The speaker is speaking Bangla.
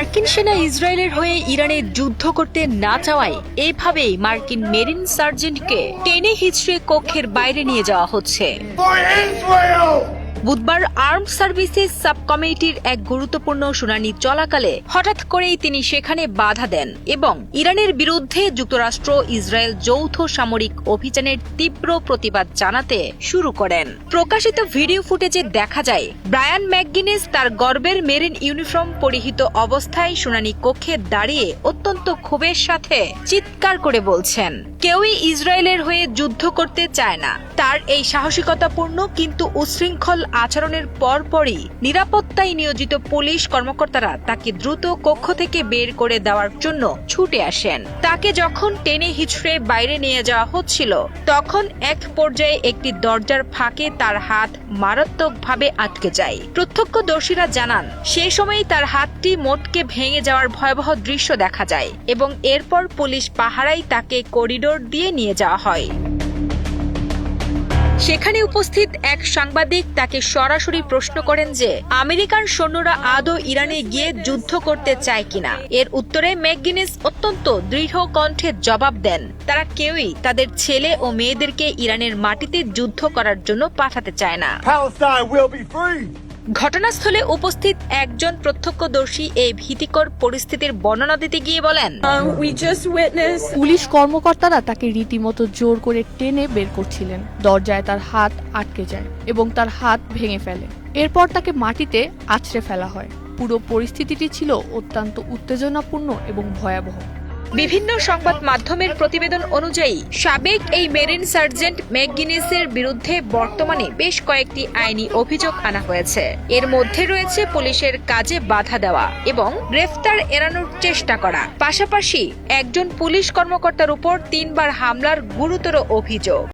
মার্কিন সেনা ইসরায়েলের হয়ে ইরানে যুদ্ধ করতে না চাওয়ায় এভাবেই মার্কিন মেরিন সার্জেন্টকে টেনে হিচড়ে কক্ষের বাইরে নিয়ে যাওয়া হচ্ছে। বুধবার আর্মড সার্ভিসেস সাব কমিটির এক গুরুত্বপূর্ণ শুনানি চলাকালে হঠাৎ করেই তিনি সেখানে বাধা দেন এবং ইরানের বিরুদ্ধে যুক্তরাষ্ট্র ইসরায়েল যৌথ সামরিক অভিযানের তীব্র প্রতিবাদ জানাতে শুরু করেন। প্রকাশিত ভিডিও ফুটেজে দেখা যায় ব্রায়ান ম্যাকগিনেস তার গর্বের মেরিন ইউনিফর্ম পরিহিত অবস্থায় শুনানি কক্ষে দাঁড়িয়ে অত্যন্ত ক্ষোভের সাথে চিৎকার করে বলছেন, কেউই ইসরায়েলের হয়ে যুদ্ধ করতে চায় না। তার এই সাহসিকতাপূর্ণ কিন্তু উচ্ছৃঙ্খল আচরণের পরপরই নিরাপত্তায় নিয়োজিত পুলিশ কর্মকর্তারা তাকে দ্রুত কক্ষ থেকে বের করে দেওয়ার জন্য ছুটে আসেন। তাকে যখন টেনে হিচড়ে বাইরে নিয়ে যাওয়া হচ্ছিল তখন এক পর্যায়ে একটি দরজার ফাঁকে তার হাত মারাত্মকভাবে আটকে যায়। প্রত্যক্ষদর্শীরা জানান সেই সময়ই তার হাতটি মোটকে ভেঙে যাওয়ার ভয়াবহ দৃশ্য দেখা যায় এবং এরপর পুলিশ পাহারায় তাকে করিডোর দিয়ে নিয়ে যাওয়া হয়। সেখানে উপস্থিত এক সাংবাদিক তাকে সরাসরি প্রশ্ন করেন যে আমেরিকান সৈন্যরা আদৌ ইরানে গিয়ে যুদ্ধ করতে চায় কিনা। এর উত্তরে ম্যাকগিনেস অত্যন্ত দৃঢ় কণ্ঠে জবাব দেন, তারা কেউই তাদের ছেলে ও মেয়েদেরকে ইরানের মাটিতে যুদ্ধ করার জন্য পাঠাতে চায় না। ঘটনাস্থলে উপস্থিত একজন প্রত্যক্ষদর্শী এই ভীতিকর পরিস্থিতির বর্ণনা দিতে গিয়ে বলেন, পুলিশ কর্মকর্তারা তাকে রীতিমতো জোর করে টেনে বের করছিলেন। দরজায় তার হাত আটকে যায় এবং তার হাত ভেঙে ফেলে। এরপর তাকে মাটিতে আছড়ে ফেলা হয়। পুরো পরিস্থিতিটি ছিল অত্যন্ত উত্তেজনাপূর্ণ এবং ভয়াবহ। বিভিন্ন সংবাদ মাধ্যমের প্রতিবেদন অনুযায়ী সাবেক এই মেরিন সার্জেন্ট ম্যাকগিনেসের বিরুদ্ধে বর্তমানে বেশ কয়েকটি আইনি অভিযোগ আনা হয়েছে। এর মধ্যে রয়েছে পুলিশের কাজে বাধা দেওয়া এবং গ্রেফতার এড়ানোর চেষ্টা করা, পাশাপাশি একজন পুলিশ কর্মকর্তার উপর 3 বার হামলার গুরুতর অভিযোগ।